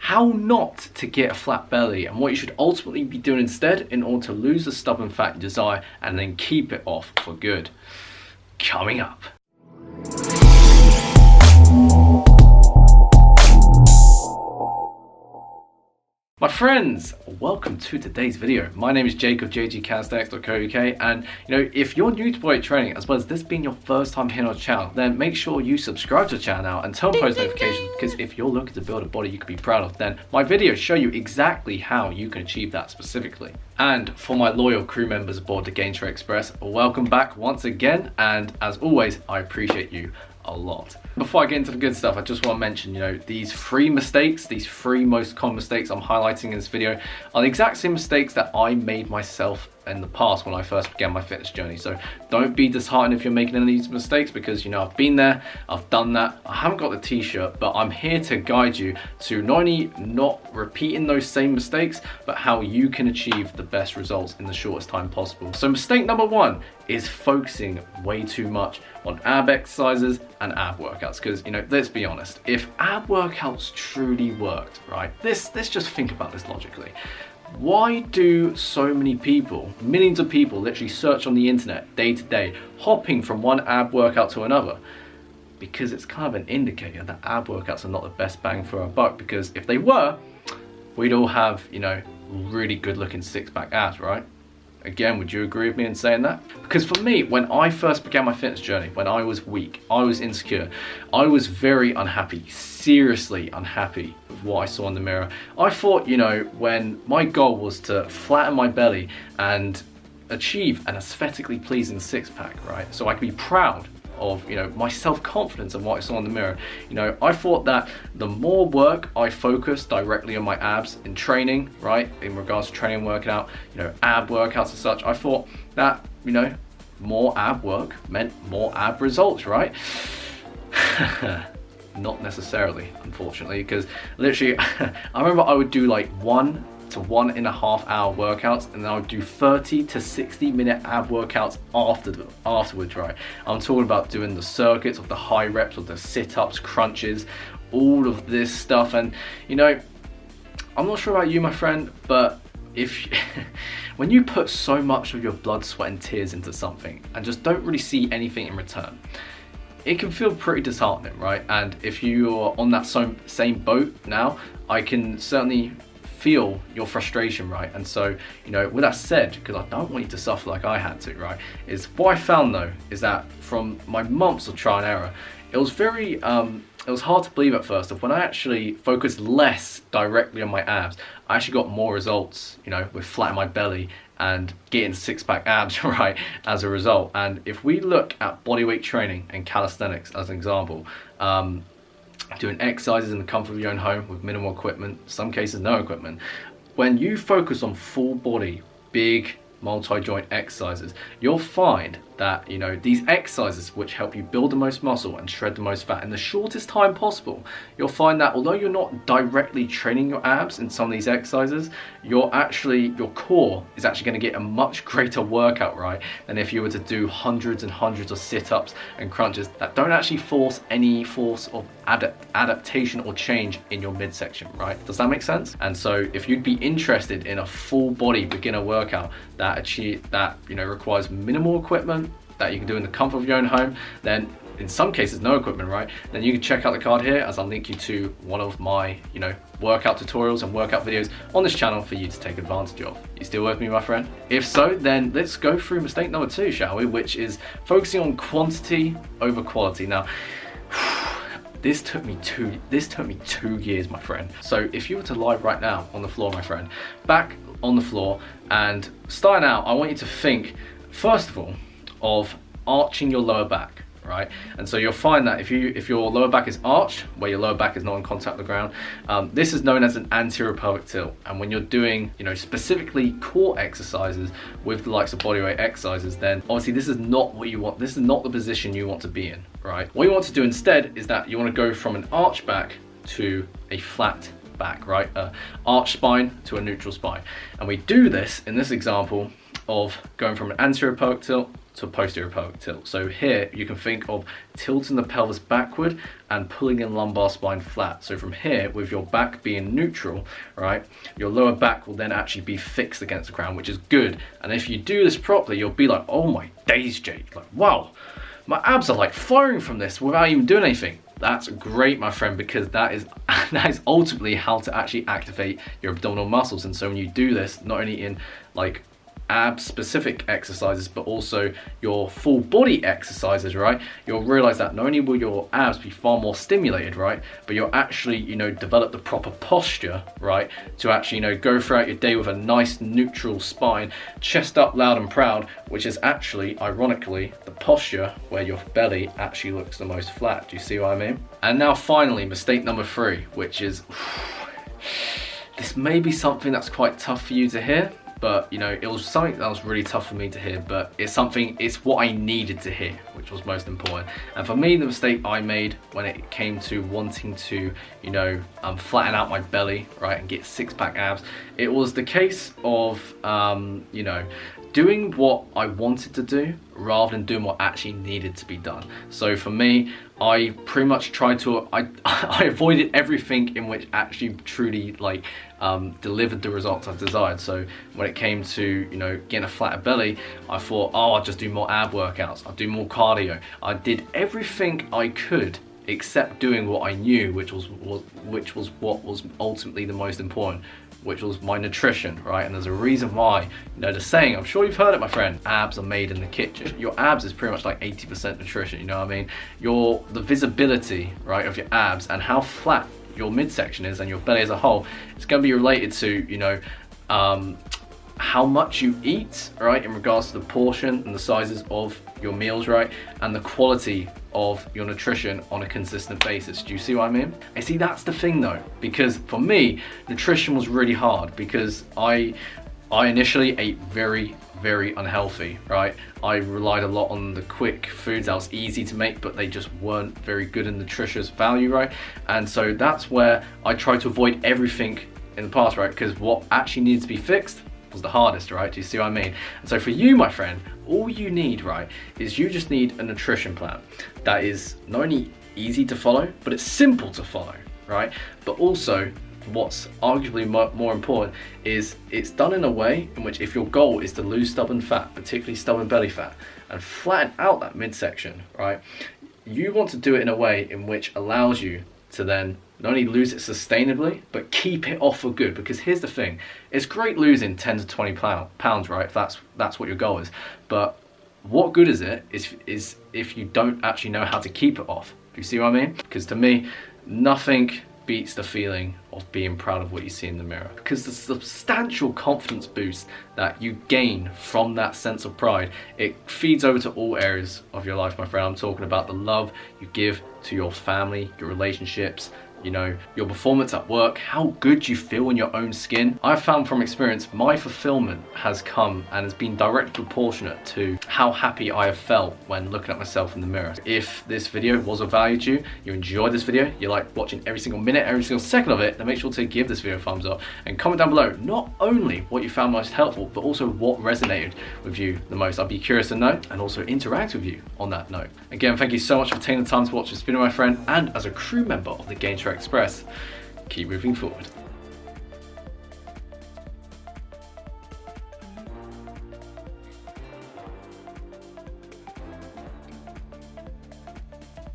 how not to get a flat belly and what you should ultimately be doing instead in order to lose the stubborn fat you desire and then keep it off for good. Coming up. My friends, welcome to today's video. My name is Jake of jgcalisthenics.co.uk, and if you're new to weight training as well as this being your first time here on the channel, then make sure you subscribe to the channel now and turn on post notifications, because if you're looking to build a body you can be proud of, then my videos show you exactly how you can achieve that specifically. And for my loyal crew members aboard the Gainstraight Express, welcome back once again, and as always I appreciate you a lot. Before I get into the good stuff, I just want to mention, these three most common mistakes I'm highlighting in this video are the exact same mistakes that I made myself in the past when I first began my fitness journey. So don't be disheartened if you're making any of these mistakes, because I've been there, I've done that. I haven't got the t-shirt, but I'm here to guide you to not only not repeating those same mistakes, but how you can achieve the best results in the shortest time possible. So mistake number one is focusing way too much on ab exercises and ab workouts, because let's be honest, if ab workouts truly worked, right, let's just think about this logically. Why do so many people, millions of people, literally search on the internet day to day, hopping from one ab workout to another? Because it's kind of an indicator that ab workouts are not the best bang for our buck, because if they were, we'd all have, really good looking six-pack abs, right? Again, would you agree with me in saying that? Because for me, when I first began my fitness journey, when I was weak, I was insecure, I was very unhappy, seriously unhappy with what I saw in the mirror. I thought, when my goal was to flatten my belly and achieve an aesthetically pleasing six-pack, right? So I could be proud of my self-confidence and what I saw in the mirror. I thought that the more work I focused directly on my abs in training, right, in regards to training and working out, ab workouts and such, I thought that more ab work meant more ab results, right? Not necessarily, unfortunately, because literally I remember I would do like 1 to 1.5 hour workouts, and then I would do 30 to 60 minute ab workouts afterwards, right? I'm talking about doing the circuits of the high reps of the sit-ups, crunches, all of this stuff. And I'm not sure about you, my friend, but when you put so much of your blood, sweat and tears into something and just don't really see anything in return, it can feel pretty disheartening, right? And if you're on that same boat now, I can certainly feel your frustration, right? And so, with that said, because I don't want you to suffer like I had to, right, is what I found though, is that from my months of trial and error, it was very, it was hard to believe at first that when I actually focused less directly on my abs, I actually got more results, with flattening my belly and getting six-pack abs, right, as a result. And if we look at bodyweight training and calisthenics as an example, doing exercises in the comfort of your own home with minimal equipment, some cases no equipment, when you focus on full body, big multi-joint exercises, you'll find that these exercises which help you build the most muscle and shred the most fat in the shortest time possible, you'll find that although you're not directly training your abs in some of these exercises, your core is actually going to get a much greater workout, right, than if you were to do hundreds and hundreds of sit-ups and crunches that don't actually force any force of adaptation or change in your midsection, right? Does that make sense? And so if you'd be interested in a full body beginner workout that requires minimal equipment, that you can do in the comfort of your own home, then in some cases no equipment, right, then you can check out the card here, as I'll link you to one of my workout tutorials and workout videos on this channel for you to take advantage of. You still with me, my friend? If so, then let's go through mistake number 2, shall we, which is focusing on quantity over quality. Now this took me 2 years, my friend. So if you were to lie right now on the floor, my friend, back on the floor, and starting out, I want you to think first of all of arching your lower back, right? And so you'll find that if your lower back is arched, where your lower back is not in contact with the ground, this is known as an anterior pelvic tilt. And when you're doing specifically core exercises with the likes of bodyweight exercises, then obviously this is not what you want. This is not the position you want to be in, right? What you want to do instead is that you want to go from an arched back to a flat back, right? Arch spine to a neutral spine. And we do this in this example of going from an anterior pelvic tilt to a posterior pelvic tilt. So here you can think of tilting the pelvis backward and pulling in lumbar spine flat. So from here, with your back being neutral, right, your lower back will then actually be fixed against the ground, which is good. And if you do this properly, you'll be like, oh my days, Jake, like, wow, my abs are like firing from this without even doing anything. That's great, my friend, because that is ultimately how to actually activate your abdominal muscles. And so when you do this, not only in like ab specific exercises but also your full body exercises, right, you'll realize that not only will your abs be far more stimulated, right, but you'll actually, you know, develop the proper posture, right, to actually, you know, go throughout your day with a nice neutral spine, chest up loud and proud, which is actually ironically the posture where your belly actually looks the most flat. Do you see what I mean? And now finally, mistake number 3, which is this may be something that's quite tough for you to hear, but you know, it was something that was really tough for me to hear, but it's what I needed to hear, which was most important. And for me, the mistake I made when it came to wanting to, you know, flatten out my belly, right, and get 6-pack abs, it was the case of, you know, doing what I wanted to do rather than doing what actually needed to be done. So for me, I pretty much tried to, I avoided everything in which actually truly like delivered the results I desired. So when it came to, you know, getting a flatter belly, I thought, oh, I'll just do more ab workouts, I'll do more cardio. I did everything I could except doing what I knew, which was what was ultimately the most important, which was my nutrition, right? And there's a reason why, you know, the saying, I'm sure you've heard it, my friend, abs are made in the kitchen. Your abs is pretty much like 80% nutrition, you know what I mean? The visibility, right, of your abs and how flat your midsection is and your belly as a whole, it's gonna be related to, you know, how much you eat, right, in regards to the portion and the sizes of your meals, right, and the quality of your nutrition on a consistent basis. Do you see what I mean? I see, that's the thing though, because for me, nutrition was really hard because I initially ate very unhealthy, right? I relied a lot on the quick foods that was easy to make, but they just weren't very good in nutritious value, right? And so that's where I tried to avoid everything in the past, right? Because what actually needs to be fixed was the hardest, right? Do you see what I mean? And so for you, my friend, all you need, right, is you just need a nutrition plan that is not only easy to follow, but it's simple to follow, right? But also, what's arguably more important is it's done in a way in which, if your goal is to lose stubborn fat, particularly stubborn belly fat, and flatten out that midsection, right, you want to do it in a way in which allows you to then not only lose it sustainably, but keep it off for good. Because here's the thing, it's great losing 10 to 20 pounds, right, if that's what your goal is, but what good is it is if you don't actually know how to keep it off. Do you see what I mean? Because to me, nothing beats the feeling of being proud of what you see in the mirror, because the substantial confidence boost that you gain from that sense of pride, it feeds over to all areas of your life, my friend. I'm talking about the love you give to your family, your relationships, you know, your performance at work, how good you feel in your own skin. I've found from experience, my fulfillment has come and has been directly proportionate to how happy I have felt when looking at myself in the mirror. If this video was of value to you, you enjoyed this video, you like watching every single minute, every single second of it, then make sure to give this video a thumbs up and comment down below not only what you found most helpful, but also what resonated with you the most. I'd be curious to know and also interact with you on that note. Again, thank you so much for taking the time to watch this video, my friend, and as a crew member of the Gain Express, keep moving forward.